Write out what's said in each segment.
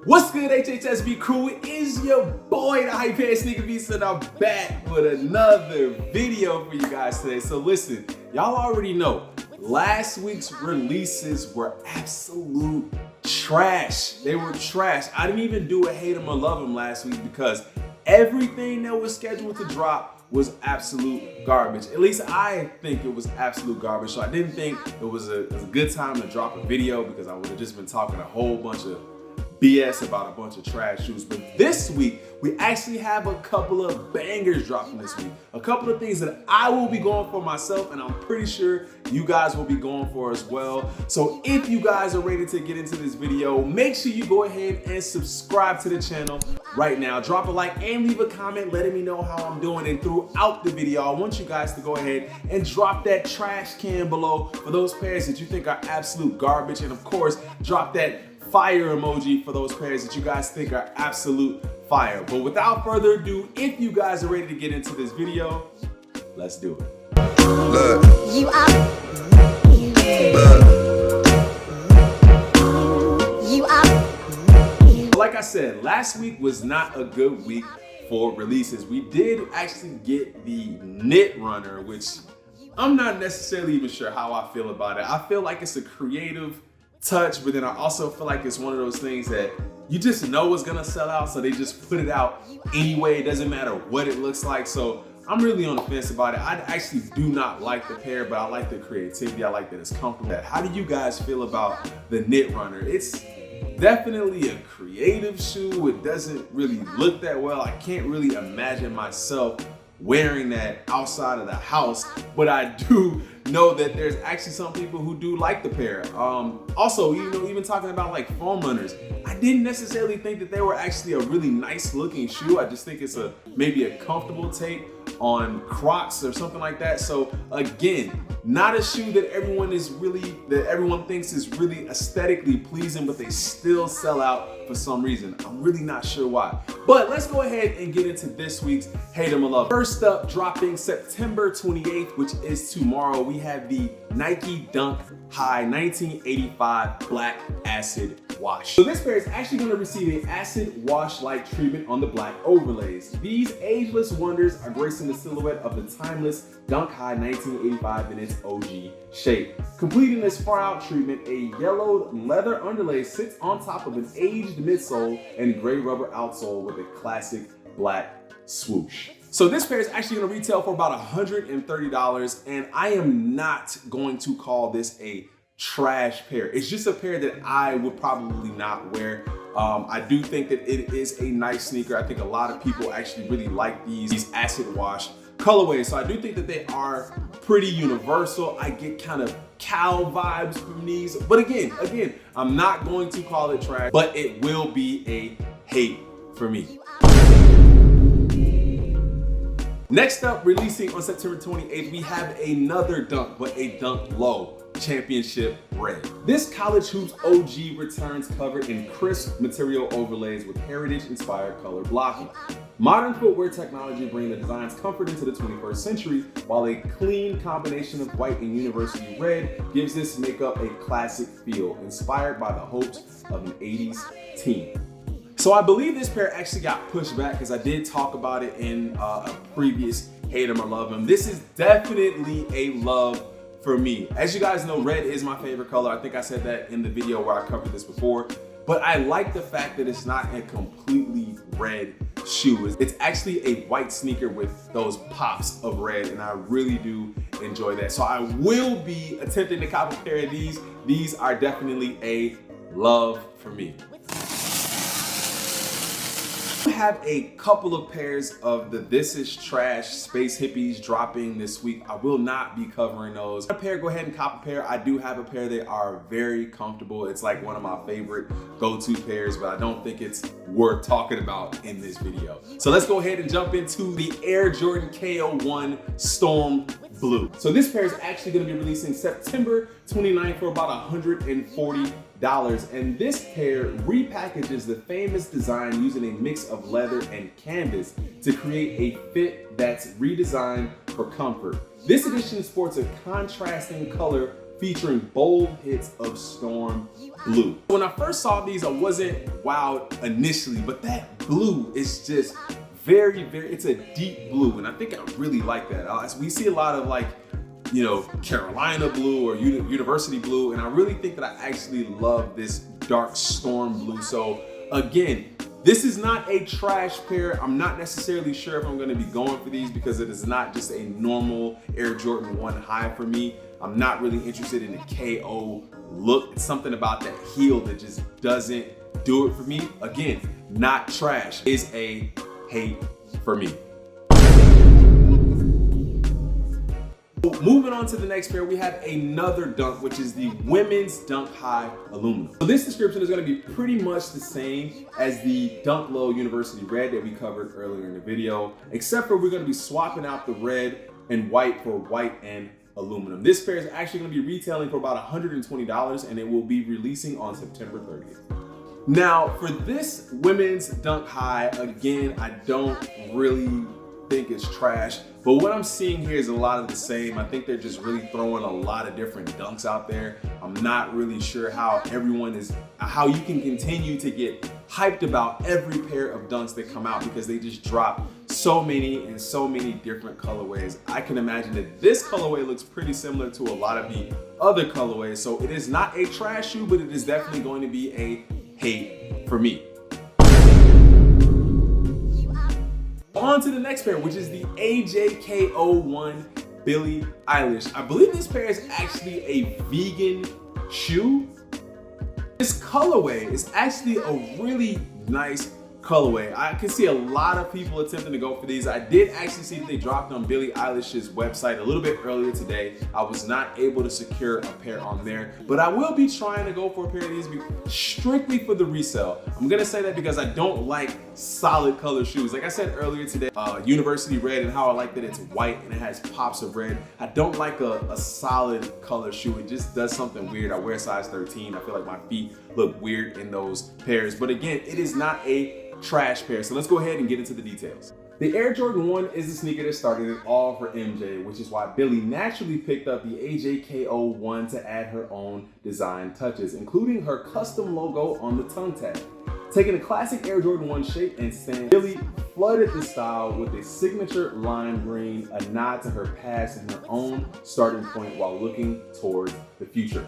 What's good, HHSB crew? It is your boy, the Hype Head Sneaker Beast, and I'm back with another video for you guys today. So listen, y'all already know, last week's releases were absolute trash. They were trash. I didn't even do a hate 'em or love 'em last week because everything that was scheduled to drop was absolute garbage. At least I think it was absolute garbage. So I didn't think it was a good time to drop a video because I would have just been talking a whole bunch of BS about a bunch of trash shoes. But this week, we actually have a couple of bangers dropping this week. A couple of things that I will be going for myself, and I'm pretty sure you guys will be going for as well. So if you guys are ready to get into this video, make sure you go ahead and subscribe to the channel right now. Drop a like and leave a comment letting me know how I'm doing. And throughout the video, I want you guys to go ahead and drop that trash can below for those pairs that you think are absolute garbage. And of course, drop that fire emoji for those pairs that you guys think are absolute fire. But without further ado, if you guys are ready to get into this video, let's do it. Look. You are. You are. Like I said, last week was not a good week for releases. We did actually get the Knit Runner, which I'm not necessarily even sure how I feel about it. I feel like it's a creative touch, but then I also feel like it's one of those things that you just know it's gonna sell out, so they just put it out anyway. It doesn't matter what it looks like. So I'm really on the fence about it. I actually do not like the pair, but I like the creativity. I like that it's comfortable. How do you guys feel about the Knit Runner? It's definitely a creative shoe. It doesn't really look that well. I can't really imagine myself wearing that outside of the house, but I do know that there's actually some people who do like the pair. Also, you know, even talking about like foam runners, I didn't necessarily think that they were actually a really nice looking shoe. I just think it's maybe a comfortable take on Crocs or something like that. So again, not a shoe that everyone thinks is really aesthetically pleasing, but they still sell out for some reason. I'm really not sure why. But let's go ahead and get into this week's Hate 'em or Love 'em. First up, dropping September 28th, which is tomorrow, we have the Nike Dunk High 1985 Black Acid Wash. So this pair is actually going to receive an acid wash-like treatment on the black overlays. These ageless wonders are gracing the silhouette of the timeless Dunk High 1985 in its OG shape. Completing this far-out treatment, a yellowed leather underlay sits on top of an aged midsole and gray rubber outsole with a classic black swoosh. So this pair is actually going to retail for about $130, and I am not going to call this a trash pair. It's just a pair that I would probably not wear. I do think that it is a nice sneaker. I think a lot of people actually really like these acid wash colorways. So I do think that they are pretty universal. I get kind of cow vibes from these. But again, I'm not going to call it trash, but it will be a hate for me. Next up, releasing on September 28th, we have another Dunk, but a Dunk Low Championship Red. This college hoops OG returns covered in crisp material overlays with heritage-inspired color blocking. Modern footwear technology brings the design's comfort into the 21st century, while a clean combination of white and university red gives this makeup a classic feel, inspired by the hopes of an 80s teen. So I believe this pair actually got pushed back because I did talk about it in a previous Hate 'em or Love 'em. This is definitely a love for me. As you guys know, red is my favorite color. I think I said that in the video where I covered this before. But I like the fact that it's not a completely red shoe. It's actually a white sneaker with those pops of red, and I really do enjoy that. So I will be attempting to cop a pair of these. These are definitely a love for me. I have a couple of pairs of the This Is Trash Space Hippies dropping this week. I will not be covering those. A pair, go ahead and cop a pair. I do have a pair. They are very comfortable. It's like one of my favorite go-to pairs, but I don't think it's worth talking about in this video. So let's go ahead and jump into the Air Jordan KO1 Storm Blue. So this pair is actually going to be releasing September 29th for about $140. And this pair repackages the famous design using a mix of leather and canvas to create a fit that's redesigned for comfort. This edition sports a contrasting color featuring bold hits of storm blue. When I first saw these, I wasn't wowed initially, but that blue is just very, it's a deep blue, and I think I really like that. We see a lot of like, you know, Carolina blue or university blue, and I really think that I actually love this dark storm blue. So again, this is not a trash pair. I'm not necessarily sure if I'm gonna be going for these because it is not just a normal Air Jordan 1 high for me. I'm not really interested in the KO look. It's something about that heel that just doesn't do it for me. Again, not trash, is a hate for me. Moving on to the next pair, we have another dunk, which is the women's Dunk High aluminum. So this description is going to be pretty much the same as the Dunk Low University Red that we covered earlier in the video, except for we're going to be swapping out the red and white for white and aluminum. This pair is actually going to be retailing for about $120, and it will be releasing on September 30th. Now, for this women's Dunk High, again, I don't really think it's trash, but what I'm seeing here is a lot of the same. I think they're just really throwing a lot of different dunks out there. I'm not really sure how you can continue to get hyped about every pair of dunks that come out because they just drop so many and so many different colorways. I can imagine that this colorway looks pretty similar to a lot of the other colorways, so it is not a trash shoe, but it is definitely going to be a hate for me. On to the next pair, which is the AJKO1 Billie Eilish. I believe this pair is actually a vegan shoe. This colorway is actually a really nice colorway. I can see a lot of people attempting to go for these. I did actually see that they dropped on Billie Eilish's website a little bit earlier today. I was not able to secure a pair on there, but I will be trying to go for a pair of these strictly for the resale. I'm gonna say that because I don't like solid color shoes. Like I said earlier today, University Red and how I like that it's white and it has pops of red. I don't like a solid color shoe. It just does something weird. I wear size 13. I feel like my feet look weird in those pairs. But again, it is not a trash pair. So let's go ahead and get into the details. The Air Jordan 1 is the sneaker that started it all for MJ, which is why Billie naturally picked up the AJKO1 to add her own design touches, including her custom logo on the tongue tag. Taking a classic Air Jordan 1 shape and stand, Billie flooded the style with a signature lime green, a nod to her past and her own starting point while looking towards the future.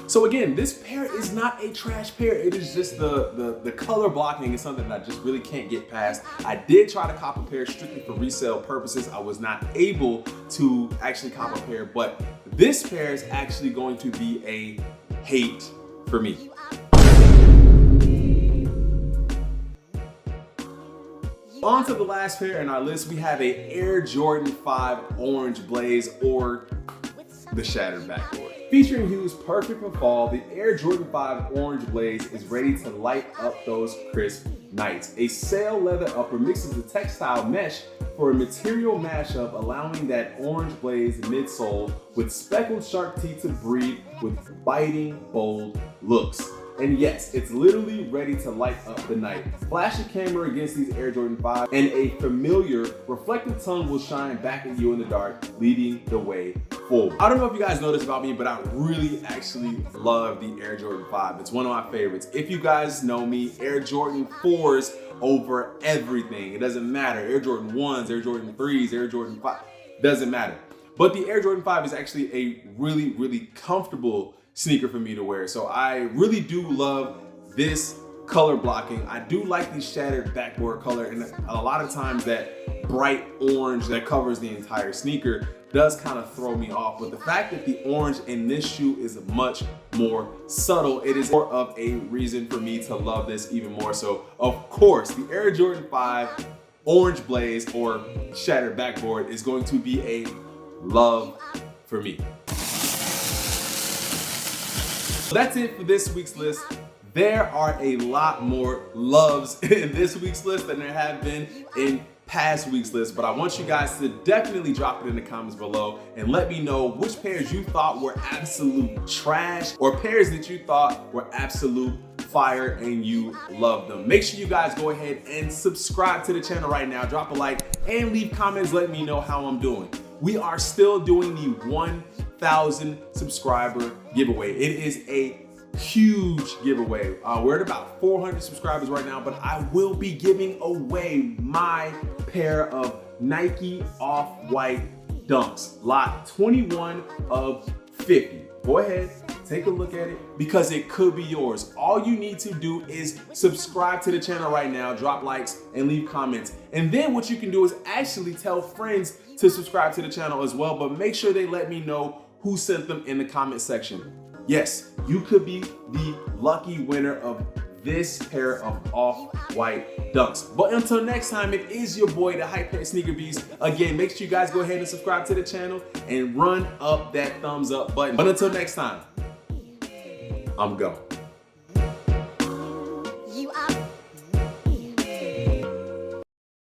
So again, this pair is not a trash pair. It is just the color blocking is something that I just really can't get past. I did try to cop a pair strictly for resale purposes. I was not able to actually cop a pair, but this pair is actually going to be a hate for me. On to the last pair in our list, we have a Air Jordan 5 Orange Blaze, or the Shattered Backboard. Featuring hues perfect for fall, the Air Jordan 5 Orange Blaze is ready to light up those crisp nights. A sail leather upper mixes the textile mesh for a material mashup, allowing that orange blaze midsole with speckled shark teeth to breathe with biting, bold looks. And yes, it's literally ready to light up the night. Flash a camera against these Air Jordan 5 and a familiar reflective tongue will shine back at you in the dark, leading the way forward. I don't know if you guys know this about me, but I really actually love the Air Jordan 5. It's one of my favorites. If you guys know me, Air Jordan 4s over everything. It doesn't matter. Air Jordan 1s, Air Jordan 3s, Air Jordan 5, doesn't matter. But the Air Jordan 5 is actually a really, really comfortable sneaker for me to wear. So I really do love this color blocking. I do like the shattered backboard color, and a lot of times that bright orange that covers the entire sneaker does kind of throw me off. But the fact that the orange in this shoe is much more subtle, it is more of a reason for me to love this even more. So of course, the Air Jordan 5 Orange Blaze or Shattered Backboard is going to be a love for me. That's it for this week's list. There are a lot more loves in this week's list than there have been in past week's list, but I want you guys to definitely drop it in the comments below and let me know which pairs you thought were absolute trash or pairs that you thought were absolute fire and you loved them. Make sure you guys go ahead and subscribe to the channel right now, drop a like and leave comments letting me know how I'm doing. We are still doing the 1 1,000 subscriber giveaway. It is a huge giveaway. We're at about 400 subscribers right now, but I will be giving away my pair of Nike Off-White Dunks, lot 21 of 50. Go ahead, take a look at it because it could be yours. All you need to do is subscribe to the channel right now, drop likes, and leave comments. And then what you can do is actually tell friends to subscribe to the channel as well, but make sure they let me know who sent them in the comment section. Yes, you could be the lucky winner of this pair of Off-White Dunks. But until next time, it is your boy, the Hype Head Sneaker Beast. Again, make sure you guys go ahead and subscribe to the channel and run up that thumbs up button. But until next time, I'm gone.